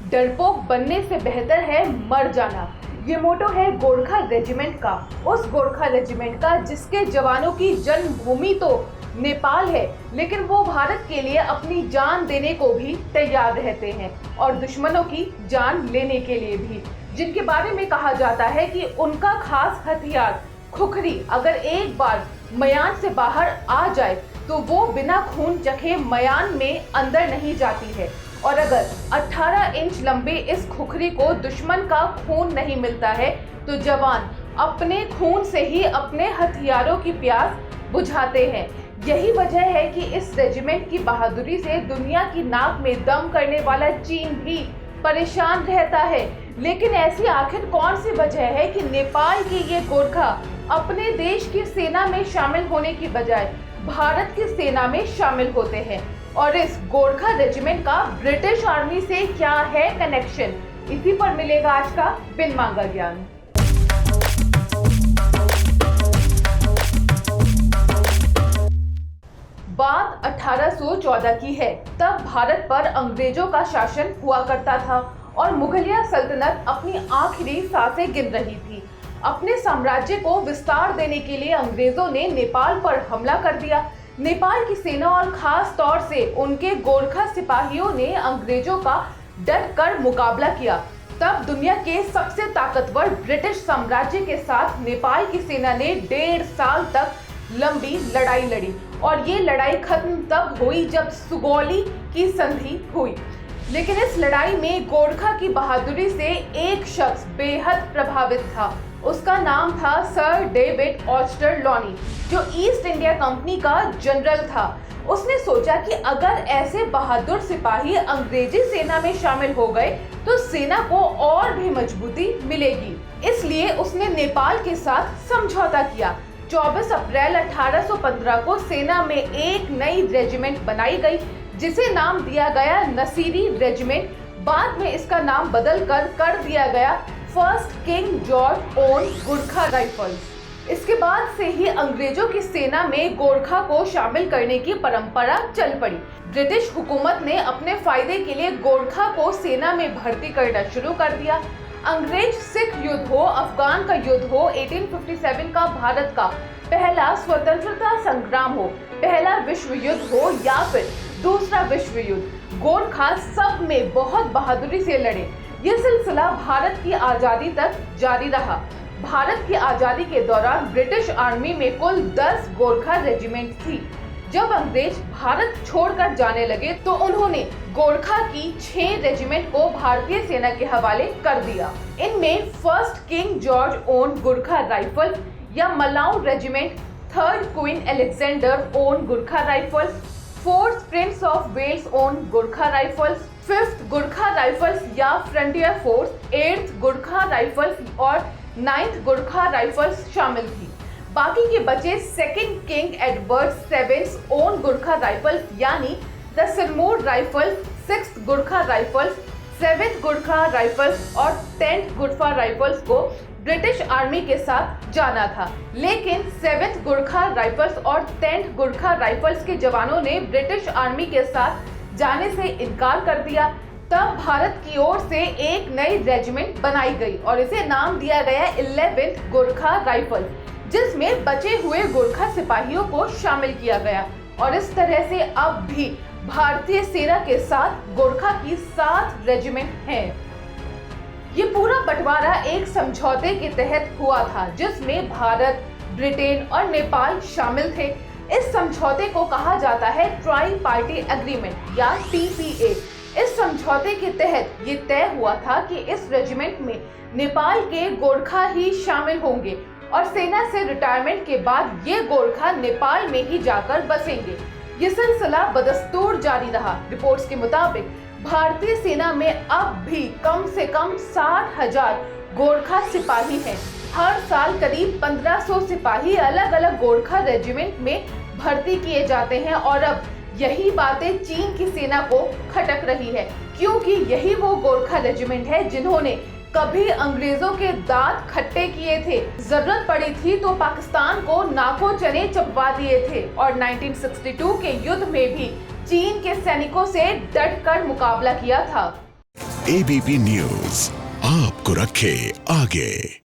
डरपोक बनने से बेहतर है मर जाना। ये मोटो है गोरखा रेजिमेंट का, उस गोरखा रेजिमेंट का जिसके जवानों की जन्मभूमि तो नेपाल है, लेकिन वो भारत के लिए अपनी जान देने को भी तैयार रहते हैं और दुश्मनों की जान लेने के लिए भी, जिनके बारे में कहा जाता है कि उनका खास हथियार खुखरी अगर एक बार मयान से बाहर आ जाए तो वो बिना खून चखे मयान में अंदर नहीं जाती है। और अगर 18 इंच लंबे इस खुखरी को दुश्मन का खून नहीं मिलता है तो जवान अपने खून से ही अपने हथियारों की प्यास बुझाते हैं। यही वजह है कि इस रेजिमेंट की बहादुरी से दुनिया की नाक में दम करने वाला चीन भी परेशान रहता है। लेकिन ऐसी आखिर कौन सी वजह है कि नेपाल के ये गोरखा अपने देश की सेना में शामिल होने की बजाय भारत की सेना में शामिल होते हैं? और इस गोरखा रेजिमेंट का ब्रिटिश आर्मी से क्या है कनेक्शन, इसी पर मिलेगा आज का बिन मांगा ज्ञान। बात 1814 की है। तब भारत पर अंग्रेजों का शासन हुआ करता था और मुगलिया सल्तनत अपनी आखिरी सांसें गिन रही थी। अपने साम्राज्य को विस्तार देने के लिए अंग्रेजों ने नेपाल पर हमला कर दिया। नेपाल की सेना और खास तौर से उनके गोरखा सिपाहियों ने अंग्रेजों का डट कर मुकाबला किया। तब दुनिया के सबसे ताकतवर ब्रिटिश साम्राज्य के साथ नेपाल की सेना ने 1.5 साल तक लंबी लड़ाई लड़ी और ये लड़ाई खत्म तब हुई जब सुगौली की संधि हुई। लेकिन इस लड़ाई में गोरखा की बहादुरी से एक शख्स बेहद प्रभावित था। उसका नाम था सर डेविड ऑस्टर लॉनी, जो ईस्ट इंडिया कंपनी का जनरल था। उसने सोचा कि अगर ऐसे बहादुर सिपाही अंग्रेजी सेना में शामिल हो गए तो सेना को और भी मजबूती मिलेगी। इसलिए उसने नेपाल के साथ समझौता किया। 24 अप्रैल 1815 को सेना में एक नई रेजिमेंट बनाई गई जिसे नाम दिया गया नसीरी रेजिमेंट। बाद में इसका नाम बदल कर दिया गया first King George own Gorkha rifles. इसके बाद से ही अंग्रेजों की सेना में गोरखा को शामिल करने की परंपरा चल पड़ी। ब्रिटिश हुकूमत ने अपने फायदे के लिए गोरखा को सेना में भर्ती करना शुरू कर दिया। अंग्रेज सिख युद्ध हो, अफगान का युद्ध हो, 1857 का भारत का पहला स्वतंत्रता संग्राम हो, पहला विश्व युद्ध हो या फिर दूसरा विश्व युद्ध, गोरखा सब में बहुत बहादुरी से लड़े। ये सिलसिला भारत की आजादी तक जारी रहा। भारत की आजादी के दौरान ब्रिटिश आर्मी में कुल 10 गोरखा रेजिमेंट थी। जब अंग्रेज भारत छोड़कर जाने लगे तो उन्होंने गोरखा की 6 रेजिमेंट को भारतीय सेना के हवाले कर दिया। इनमें first King George own Gorkha rifle या Malaun regiment, third Queen Alexander own Gorkha rifles, fourth Prince of Wales own Gorkha rifles, fifth Gorkha rifles या frontier force, 8th Gorkha rifles और 9th गोरखा राइफल्स शामिल थी। बाकी के बचे second King Edward 7th own Gorkha rifles यानी the Sirmoor rifles, 6th Gorkha rifles, 7th Gorkha rifles और 10th Gorkha rifles को ब्रिटिश आर्मी के साथ जाना था। लेकिन 7th गोरखा राइफल्स और 10th गोरखा राइफल्स के जवानों ने ब्रिटिश आर्मी के साथ जाने से इनकार कर दिया। तब भारत की ओर से एक नई रेजिमेंट बनाई गई और इसे नाम दिया गया 11th गोरखा राइफल, जिसमें बचे हुए गोरखा सिपाहियों को शामिल किया गया। और इस तरह से अब भी भारतीय सेना के साथ गोरखा की 7 रेजिमेंट हैं। ये पूरा बंटवारा एक समझौते के तहत हुआ था जिसमें भारत, ब्रिटेन और नेपाल शामिल थे। इस समझौते को कहा जाता है ट्राई पार्टी एग्रीमेंट या TPA। इस समझौते के तहत ये तय हुआ था कि इस रेजिमेंट में नेपाल के गोरखा ही शामिल होंगे और सेना से रिटायरमेंट के बाद ये गोरखा नेपाल में ही जाकर बसेंगे। ये सिलसिला बदस्तूर जारी रहा। रिपोर्ट्स के मुताबिक भारतीय सेना में अब भी कम से कम 60,000 गोरखा सिपाही हैं। हर साल करीब 1500 सिपाही अलग अलग गोरखा रेजिमेंट में भर्ती किए जाते हैं और अब यही बातें चीन की सेना को खटक रही है, क्योंकि यही वो गोरखा रेजिमेंट है जिन्होंने कभी अंग्रेजों के दांत खट्टे किए थे। जरूरत पड़ी थी तो पाकिस्तान को नाको चने चबवा दिए थे और 1962 के युद्ध में भी चीन के सैनिकों से डटकर मुकाबला किया था। एबीपी न्यूज आपको रखे आगे।